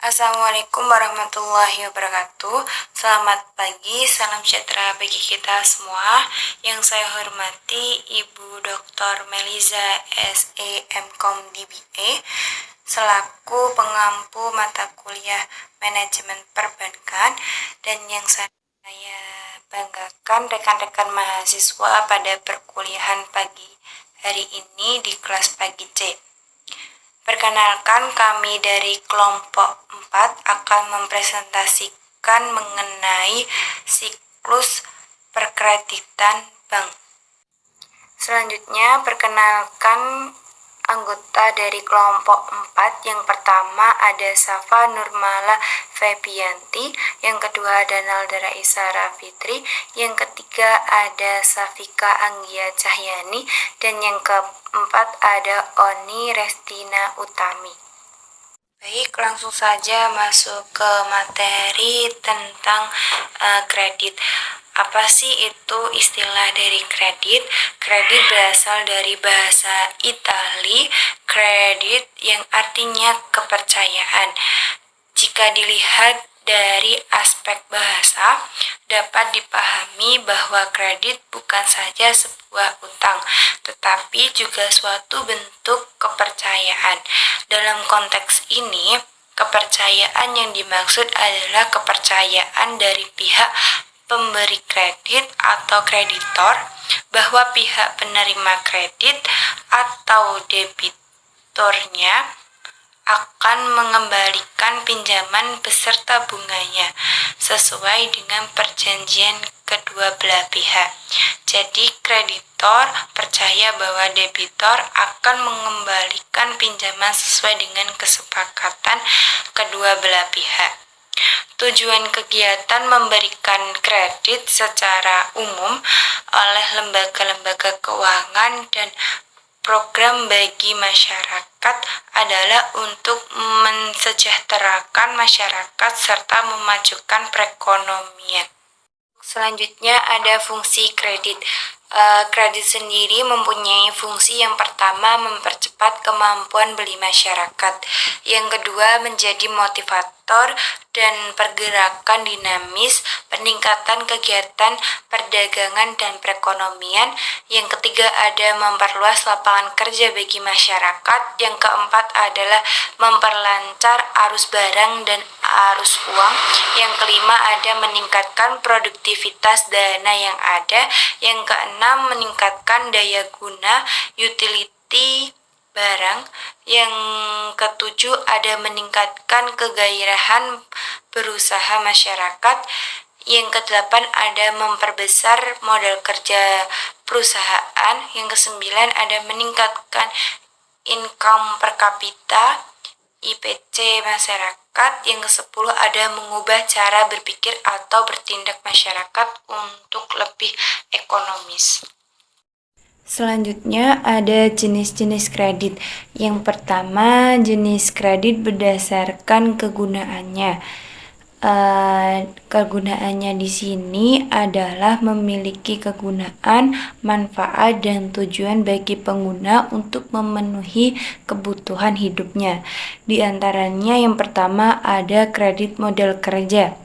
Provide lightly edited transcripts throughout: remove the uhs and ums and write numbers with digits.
Assalamualaikum warahmatullahi wabarakatuh. Selamat pagi, salam sejahtera bagi kita semua. Yang saya hormati Ibu Dr. Meliza SE MKom DBA selaku pengampu mata kuliah Manajemen Perbankan, dan yang saya banggakan rekan-rekan mahasiswa pada perkuliahan pagi hari ini di kelas pagi C. Perkenalkan, kami dari kelompok 4 akan mempresentasikan mengenai siklus perkreditan bank. Selanjutnya, perkenalkan anggota dari kelompok 4. Yang pertama ada Safa Nurmala Febianti, yang kedua ada Naldara Isara Fitri, yang ketiga ada Safika Anggia Cahyani, dan yang keempat ada Oni Restina Utami. Baik, langsung saja masuk ke materi tentang kredit. Apa sih itu istilah dari kredit? Kredit berasal dari bahasa Itali, kredit yang artinya kepercayaan. Jika dilihat dari aspek bahasa, dapat dipahami bahwa kredit bukan saja sebuah utang, tetapi juga suatu bentuk kepercayaan. Dalam konteks ini, kepercayaan yang dimaksud adalah kepercayaan dari pihak pemberi kredit atau kreditor bahwa pihak penerima kredit atau debiturnya akan mengembalikan pinjaman beserta bunganya sesuai dengan perjanjian kedua belah pihak. Jadi kreditor percaya bahwa debitur akan mengembalikan pinjaman sesuai dengan kesepakatan kedua belah pihak. Tujuan kegiatan memberikan kredit secara umum oleh lembaga-lembaga keuangan dan program bagi masyarakat adalah untuk mensejahterakan masyarakat serta memajukan perekonomian. Selanjutnya ada fungsi kredit. Kredit sendiri mempunyai fungsi yang pertama mempercepat kemampuan beli masyarakat, yang kedua menjadi motivator dan pergerakan dinamis, peningkatan kegiatan perdagangan dan perekonomian, yang ketiga ada memperluas lapangan kerja bagi masyarakat, yang keempat adalah memperlancar arus barang dan arus uang, yang kelima ada meningkatkan produktivitas dana yang ada, yang keenam meningkatkan daya guna utility barang, yang ketujuh ada meningkatkan kegairahan berusaha masyarakat, yang kedelapan ada memperbesar modal kerja perusahaan, yang kesembilan ada meningkatkan income per kapita IPC masyarakat, yang ke-10 ada mengubah cara berpikir atau bertindak masyarakat untuk lebih ekonomis. Selanjutnya ada jenis-jenis kredit. Yang pertama, jenis kredit berdasarkan kegunaannya. Kegunaannya di sini adalah memiliki kegunaan, manfaat, dan tujuan bagi pengguna untuk memenuhi kebutuhan hidupnya. Di antaranya yang pertama ada kredit modal kerja.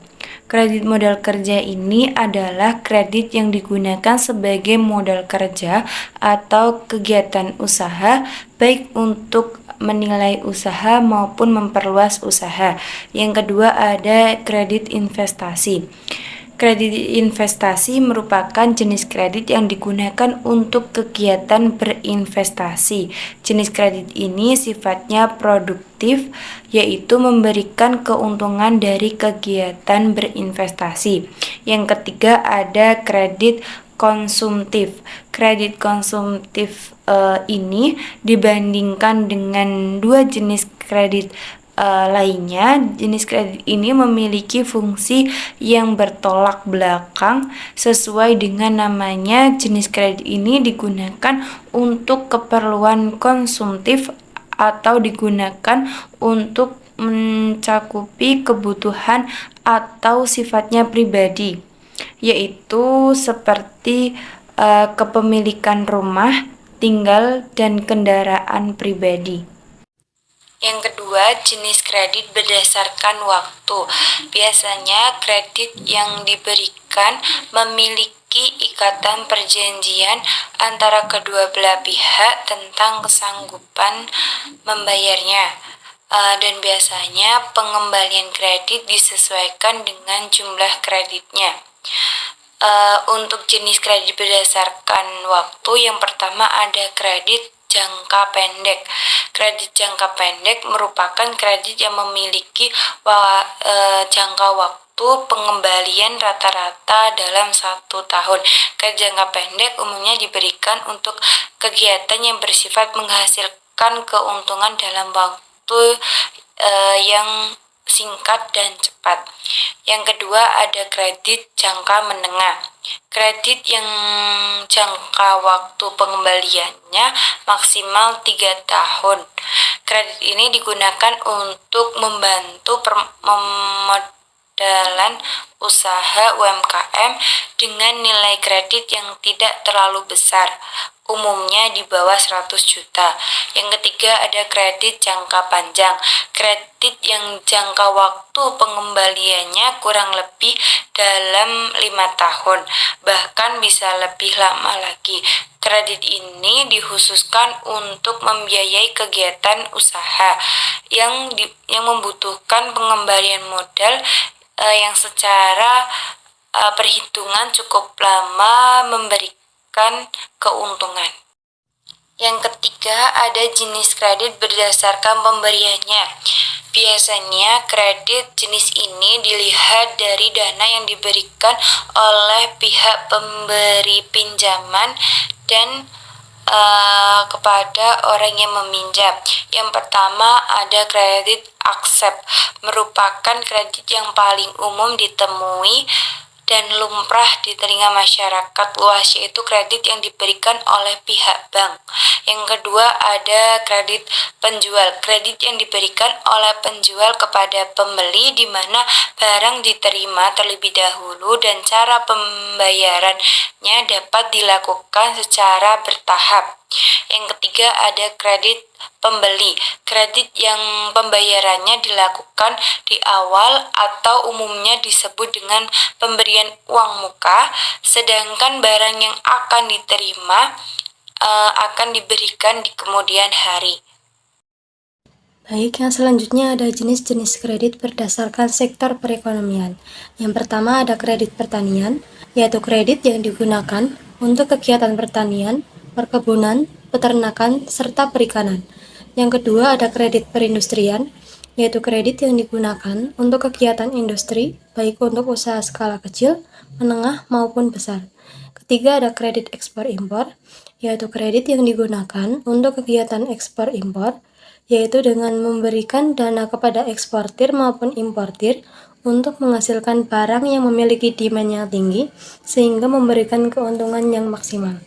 Kredit modal kerja ini adalah kredit yang digunakan sebagai modal kerja atau kegiatan usaha, baik untuk menilai usaha maupun memperluas usaha. Yang kedua ada kredit investasi. Kredit investasi merupakan jenis kredit yang digunakan untuk kegiatan berinvestasi. Jenis kredit ini sifatnya produktif, yaitu memberikan keuntungan dari kegiatan berinvestasi. Yang ketiga ada kredit konsumtif. Kredit konsumtif ini dibandingkan dengan dua jenis kredit lainnya, jenis kredit ini memiliki fungsi yang bertolak belakang. Sesuai dengan namanya, jenis kredit ini digunakan untuk keperluan konsumtif atau digunakan untuk mencakupi kebutuhan atau sifatnya pribadi, yaitu seperti kepemilikan rumah tinggal dan kendaraan pribadi. Yang kedua, jenis kredit berdasarkan waktu. Biasanya kredit yang diberikan memiliki ikatan perjanjian antara kedua belah pihak tentang kesanggupan membayarnya. Dan biasanya pengembalian kredit disesuaikan dengan jumlah kreditnya. Untuk jenis kredit berdasarkan waktu, yang pertama ada kredit jangka pendek. Kredit jangka pendek merupakan kredit yang memiliki jangka waktu pengembalian rata-rata dalam 1 tahun. Kredit jangka pendek umumnya diberikan untuk kegiatan yang bersifat menghasilkan keuntungan dalam waktu yang singkat dan cepat. Yang kedua ada kredit jangka menengah. Kredit yang jangka waktu pengembaliannya maksimal 3 tahun. Kredit ini digunakan untuk membantu pemodalan usaha UMKM dengan nilai kredit yang tidak terlalu besar, umumnya di bawah 100 juta. Yang ketiga ada kredit jangka panjang. Kredit yang jangka waktu pengembaliannya kurang lebih dalam 5 tahun, bahkan bisa lebih lama lagi. Kredit ini dikhususkan untuk membiayai kegiatan usaha yang membutuhkan pengembalian modal yang secara perhitungan cukup lama memberikan keuntungan. Yang ketiga ada jenis kredit berdasarkan pemberiannya. Biasanya kredit jenis ini dilihat dari dana yang diberikan oleh pihak pemberi pinjaman dan kepada orang yang meminjam. Yang pertama ada kredit accept, merupakan kredit yang paling umum ditemui dan lumrah diterima masyarakat luas, yaitu kredit yang diberikan oleh pihak bank. Yang kedua ada kredit penjual, kredit yang diberikan oleh penjual kepada pembeli di mana barang diterima terlebih dahulu dan cara pembayarannya dapat dilakukan secara bertahap. Yang ketiga ada kredit pembeli, kredit yang pembayarannya dilakukan di awal atau umumnya disebut dengan pemberian uang muka, sedangkan barang yang akan diterima akan diberikan di kemudian hari. Baik, yang selanjutnya ada jenis-jenis kredit berdasarkan sektor perekonomian. Yang pertama ada kredit pertanian, yaitu kredit yang digunakan untuk kegiatan pertanian, perkebunan, peternakan, serta perikanan. Yang kedua ada kredit perindustrian, yaitu kredit yang digunakan untuk kegiatan industri, baik untuk usaha skala kecil, menengah, maupun besar. Ketiga ada kredit ekspor-impor, yaitu kredit yang digunakan untuk kegiatan ekspor-impor, yaitu dengan memberikan dana kepada eksportir maupun importir untuk menghasilkan barang yang memiliki demand yang tinggi, sehingga memberikan keuntungan yang maksimal.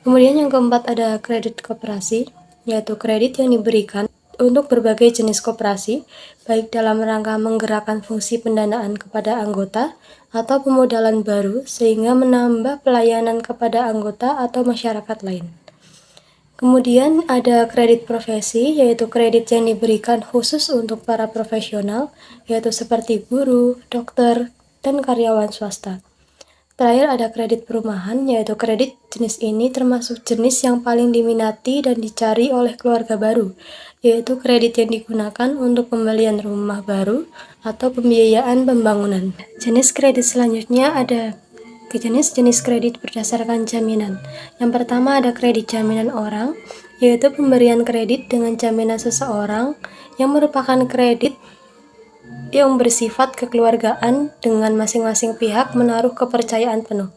Kemudian yang keempat ada kredit koperasi, yaitu kredit yang diberikan untuk berbagai jenis koperasi, baik dalam rangka menggerakkan fungsi pendanaan kepada anggota atau pemodalan baru sehingga menambah pelayanan kepada anggota atau masyarakat lain. Kemudian ada kredit profesi, yaitu kredit yang diberikan khusus untuk para profesional, yaitu seperti guru, dokter, dan karyawan swasta. Terakhir ada kredit perumahan, yaitu kredit jenis ini termasuk jenis yang paling diminati dan dicari oleh keluarga baru, yaitu kredit yang digunakan untuk pembelian rumah baru atau pembiayaan pembangunan. Jenis kredit selanjutnya ada jenis kredit berdasarkan jaminan. Yang pertama ada kredit jaminan orang, yaitu pemberian kredit dengan jaminan seseorang yang merupakan kredit yang bersifat kekeluargaan dengan masing-masing pihak menaruh kepercayaan penuh.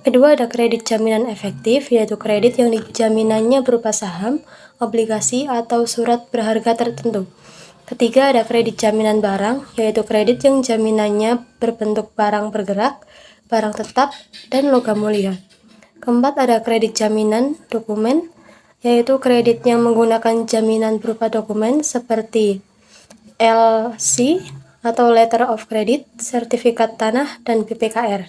Kedua ada kredit jaminan efektif, yaitu kredit yang jaminannya berupa saham, obligasi, atau surat berharga tertentu. Ketiga ada kredit jaminan barang, yaitu kredit yang jaminannya berbentuk barang bergerak, barang tetap, dan logam mulia. Keempat ada kredit jaminan dokumen, yaitu kredit yang menggunakan jaminan berupa dokumen seperti LC atau Letter of Credit, sertifikat tanah, dan PPKR.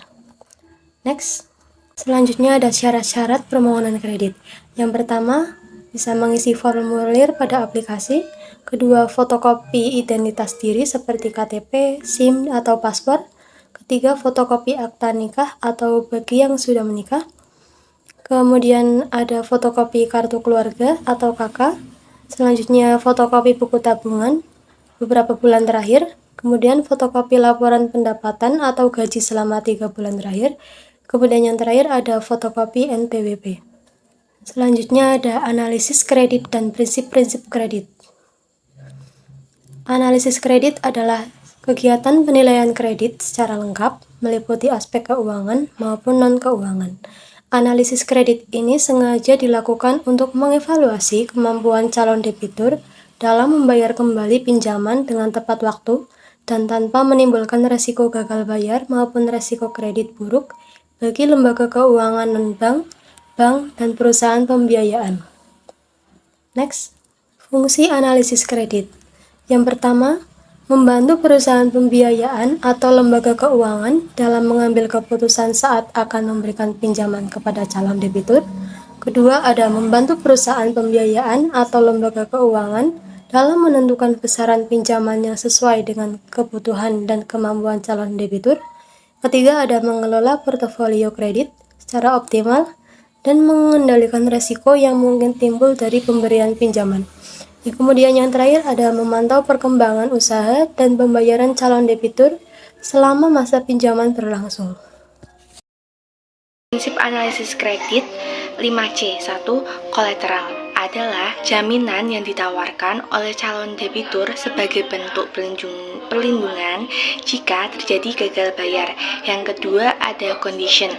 Next. Selanjutnya ada syarat-syarat permohonan kredit. Yang pertama, bisa mengisi formulir pada aplikasi. Kedua, fotokopi identitas diri seperti KTP, SIM, atau paspor. Ketiga, fotokopi akta nikah atau bagi yang sudah menikah. Kemudian ada fotokopi kartu keluarga atau KK. Selanjutnya fotokopi buku tabungan beberapa bulan terakhir. Kemudian fotokopi laporan pendapatan atau gaji selama 3 bulan terakhir. Kemudian yang terakhir ada fotokopi NPWP. Selanjutnya ada analisis kredit dan prinsip-prinsip kredit. Analisis kredit adalah kegiatan penilaian kredit secara lengkap, meliputi aspek keuangan maupun non-keuangan. Analisis kredit ini sengaja dilakukan untuk mengevaluasi kemampuan calon debitur dalam membayar kembali pinjaman dengan tepat waktu dan tanpa menimbulkan resiko gagal bayar maupun resiko kredit buruk bagi lembaga keuangan non-bank, bank, dan perusahaan pembiayaan. Next, fungsi analisis kredit. Yang pertama, membantu perusahaan pembiayaan atau lembaga keuangan dalam mengambil keputusan saat akan memberikan pinjaman kepada calon debitur. Kedua, ada membantu perusahaan pembiayaan atau lembaga keuangan dalam menentukan besaran pinjaman yang sesuai dengan kebutuhan dan kemampuan calon debitur. Ketiga, ada mengelola portofolio kredit secara optimal dan mengendalikan resiko yang mungkin timbul dari pemberian pinjaman. Kemudian yang terakhir ada memantau perkembangan usaha dan pembayaran calon debitur selama masa pinjaman berlangsung. Prinsip analisis kredit 5C. 1. Kolateral adalah jaminan yang ditawarkan oleh calon debitur sebagai bentuk perlindungan jika terjadi gagal bayar. Yang kedua ada condition,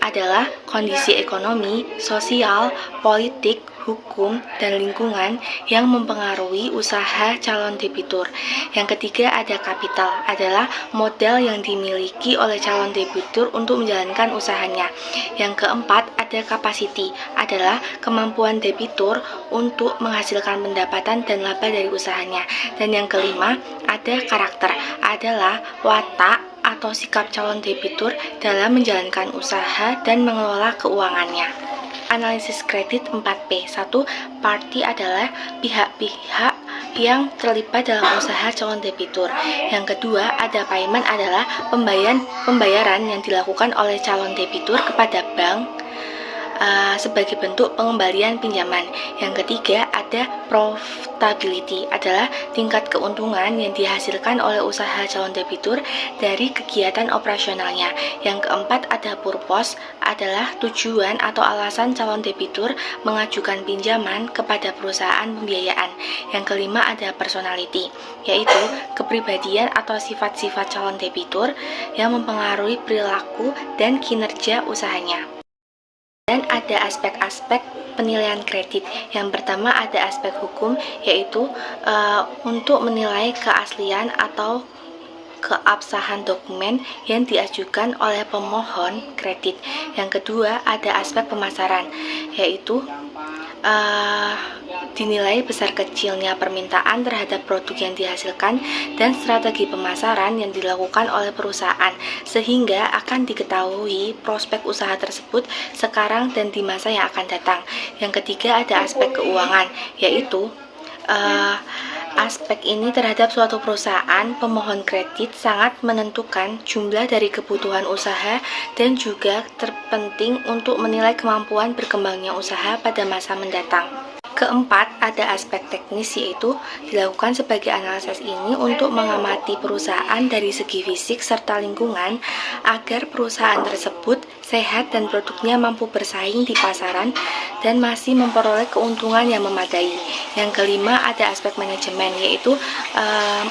adalah kondisi ekonomi, sosial, politik, hukum, dan lingkungan yang mempengaruhi usaha calon debitur. Yang ketiga ada kapital, adalah modal yang dimiliki oleh calon debitur untuk menjalankan usahanya. Yang keempat ada capacity, adalah kemampuan debitur untuk menghasilkan pendapatan dan laba dari usahanya. Dan yang kelima ada karakter, adalah watak atau sikap calon debitur dalam menjalankan usaha dan mengelola keuangannya. Analisis kredit 4P. 1. Party adalah pihak-pihak yang terlibat dalam usaha calon debitur. Yang kedua ada payment, adalah pembayaran yang dilakukan oleh calon debitur kepada bank sebagai bentuk pengembalian pinjaman. Yang ketiga ada profitability, adalah tingkat keuntungan yang dihasilkan oleh usaha calon debitur dari kegiatan operasionalnya. Yang keempat ada purpose, adalah tujuan atau alasan calon debitur mengajukan pinjaman kepada perusahaan pembiayaan. Yang kelima ada personality, yaitu kepribadian atau sifat-sifat calon debitur yang mempengaruhi perilaku dan kinerja usahanya. Dan ada aspek-aspek penilaian kredit. Yang pertama ada aspek hukum, yaitu untuk menilai keaslian atau keabsahan dokumen yang diajukan oleh pemohon kredit. Yang kedua ada aspek pemasaran, yaitu dinilai besar kecilnya permintaan terhadap produk yang dihasilkan dan strategi pemasaran yang dilakukan oleh perusahaan, sehingga akan diketahui prospek usaha tersebut sekarang dan di masa yang akan datang. Yang ketiga ada aspek keuangan, yaitu aspek ini terhadap suatu perusahaan pemohon kredit sangat menentukan jumlah dari kebutuhan usaha dan juga terpenting untuk menilai kemampuan berkembangnya usaha pada masa mendatang. Keempat, ada aspek teknis, yaitu dilakukan sebagai analisis ini untuk mengamati perusahaan dari segi fisik serta lingkungan agar perusahaan tersebut sehat dan produknya mampu bersaing di pasaran dan masih memperoleh keuntungan yang memadai. Yang kelima, ada aspek manajemen, yaitu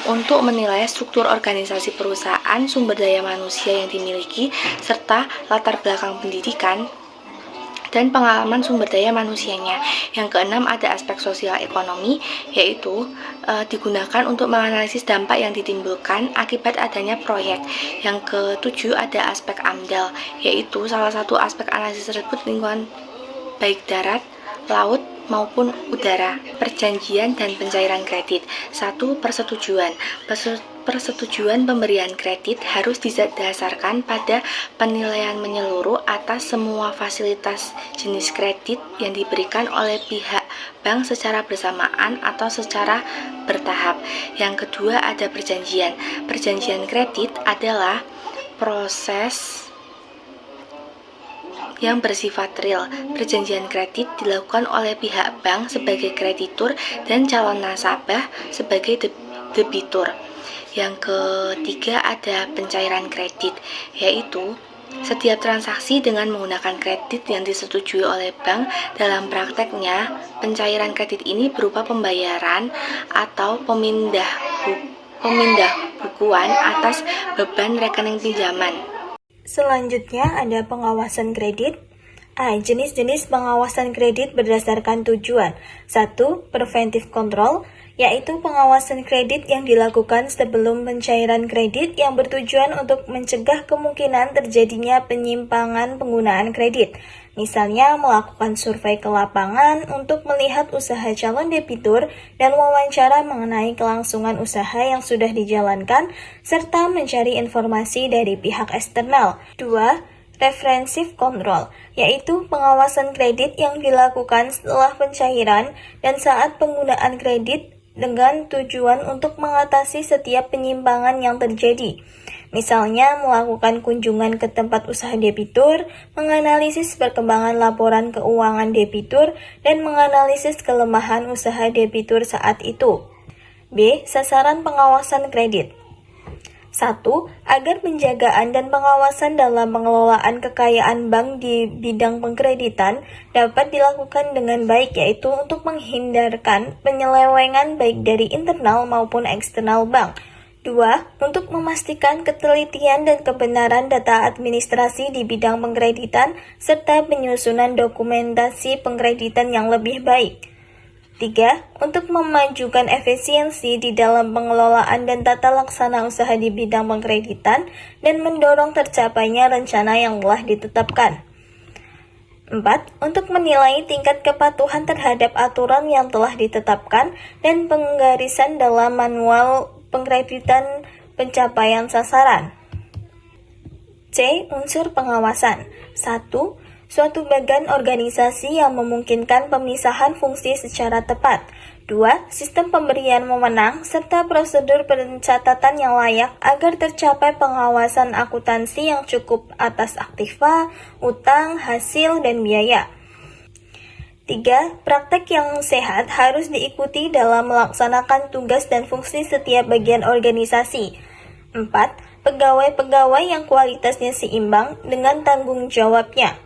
untuk menilai struktur organisasi perusahaan, sumber daya manusia yang dimiliki, serta latar belakang pendidikan dan pengalaman sumber daya manusianya. Yang keenam ada aspek sosial ekonomi, yaitu digunakan untuk menganalisis dampak yang ditimbulkan akibat adanya proyek. Yang ketujuh ada aspek AMDAL, yaitu salah satu aspek analisis tersebut lingkungan baik darat, laut, maupun udara. Perjanjian dan pencairan kredit. 1. Persetujuan. Persetujuan pemberian kredit harus didasarkan pada penilaian menyeluruh atas semua fasilitas jenis kredit yang diberikan oleh pihak bank secara bersamaan atau secara bertahap. Yang kedua ada perjanjian. Perjanjian kredit adalah proses yang bersifat real. Perjanjian kredit dilakukan oleh pihak bank sebagai kreditur dan calon nasabah sebagai debitur. Yang ketiga ada pencairan kredit, yaitu setiap transaksi dengan menggunakan kredit yang disetujui oleh bank. Dalam prakteknya, pencairan kredit ini berupa pembayaran atau pemindah bukuan atas beban rekening pinjaman. Selanjutnya ada pengawasan kredit. Jenis-jenis pengawasan kredit berdasarkan tujuan. 1. Preventive control, yaitu pengawasan kredit yang dilakukan sebelum pencairan kredit yang bertujuan untuk mencegah kemungkinan terjadinya penyimpangan penggunaan kredit. Misalnya melakukan survei ke lapangan untuk melihat usaha calon debitur dan wawancara mengenai kelangsungan usaha yang sudah dijalankan, serta mencari informasi dari pihak eksternal. 2. Referensive control, yaitu pengawasan kredit yang dilakukan setelah pencairan dan saat penggunaan kredit dengan tujuan untuk mengatasi setiap penyimpangan yang terjadi. Misalnya melakukan kunjungan ke tempat usaha debitur, menganalisis perkembangan laporan keuangan debitur, dan menganalisis kelemahan usaha debitur saat itu. B. Sasaran pengawasan kredit. 1. Agar penjagaan dan pengawasan dalam pengelolaan kekayaan bank di bidang pengkreditan dapat dilakukan dengan baik, yaitu untuk menghindarkan penyelewengan baik dari internal maupun eksternal bank. 2. Untuk memastikan ketelitian dan kebenaran data administrasi di bidang pengkreditan serta penyusunan dokumentasi pengkreditan yang lebih baik. 3. Untuk memajukan efisiensi di dalam pengelolaan dan tata laksana usaha di bidang pengkreditan dan mendorong tercapainya rencana yang telah ditetapkan. 4. Untuk menilai tingkat kepatuhan terhadap aturan yang telah ditetapkan dan penggarisan dalam manual pengkreditan pencapaian sasaran. C. Unsur pengawasan. 1. Suatu bagian organisasi yang memungkinkan pemisahan fungsi secara tepat. 2. Sistem pemberian wewenang serta prosedur pencatatan yang layak agar tercapai pengawasan akuntansi yang cukup atas aktiva, utang, hasil, dan biaya. 3. Praktek yang sehat harus diikuti dalam melaksanakan tugas dan fungsi setiap bagian organisasi. 4. Pegawai-pegawai yang kualitasnya seimbang dengan tanggung jawabnya.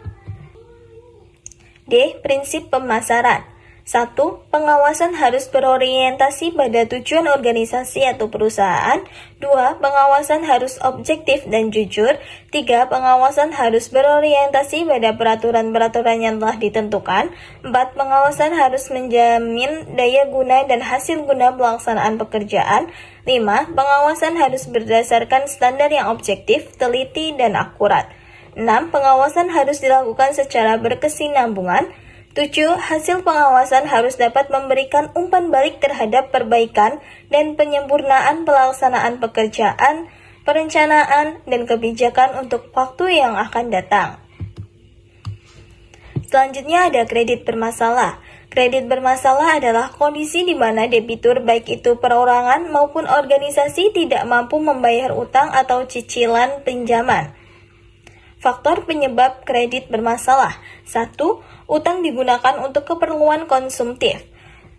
D. Prinsip pemasaran. 1. Pengawasan harus berorientasi pada tujuan organisasi atau perusahaan. 2. Pengawasan harus objektif dan jujur. 3. Pengawasan harus berorientasi pada peraturan-peraturan yang telah ditentukan. 4. Pengawasan harus menjamin daya guna dan hasil guna pelaksanaan pekerjaan. 5. Pengawasan harus berdasarkan standar yang objektif, teliti, dan akurat. 6. Pengawasan harus dilakukan secara berkesinambungan. 7. Hasil pengawasan harus dapat memberikan umpan balik terhadap perbaikan dan penyempurnaan pelaksanaan pekerjaan, perencanaan, dan kebijakan untuk waktu yang akan datang. Selanjutnya ada kredit bermasalah. Kredit bermasalah adalah kondisi di mana debitur baik itu perorangan maupun organisasi tidak mampu membayar utang atau cicilan pinjaman. Faktor penyebab kredit bermasalah. 1. Utang digunakan untuk keperluan konsumtif.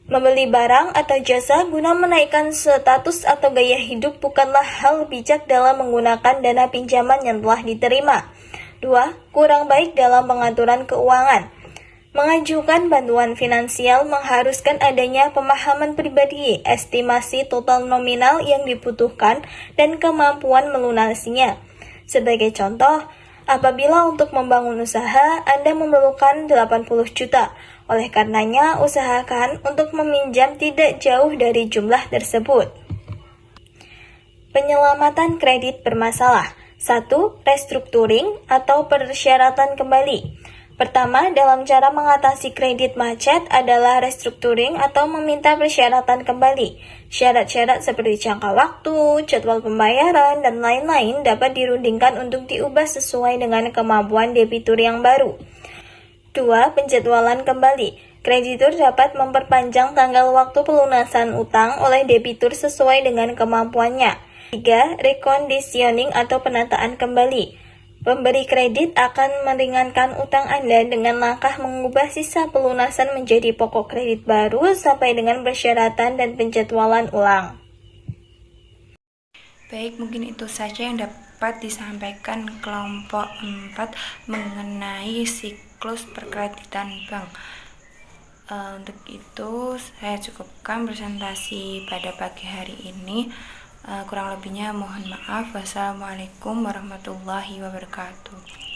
Membeli barang atau jasa guna menaikkan status atau gaya hidup bukanlah hal bijak dalam menggunakan dana pinjaman yang telah diterima. 2. Kurang baik dalam pengaturan keuangan. Mengajukan bantuan finansial mengharuskan adanya pemahaman pribadi, estimasi total nominal yang dibutuhkan, dan kemampuan melunasinya. Sebagai contoh, apabila untuk membangun usaha, Anda memerlukan 80 juta. Oleh karenanya, usahakan untuk meminjam tidak jauh dari jumlah tersebut. Penyelamatan kredit bermasalah. 1. Restructuring atau persyaratan kembali. Pertama, dalam cara mengatasi kredit macet adalah restructuring atau meminta persyaratan kembali. Syarat-syarat seperti jangka waktu, jadwal pembayaran, dan lain-lain dapat dirundingkan untuk diubah sesuai dengan kemampuan debitur yang baru. 2. Penjadwalan kembali. Kreditur dapat memperpanjang tanggal waktu pelunasan utang oleh debitur sesuai dengan kemampuannya. 3. Reconditioning atau penataan kembali. Pemberi kredit akan meringankan utang Anda dengan langkah mengubah sisa pelunasan menjadi pokok kredit baru sampai dengan persyaratan dan penjadwalan ulang. Baik, mungkin itu saja yang dapat disampaikan kelompok 4 mengenai siklus perkreditan bank. Untuk itu, saya cukupkan presentasi pada pagi hari ini. Kurang lebihnya mohon maaf. Wassalamualaikum warahmatullahi wabarakatuh.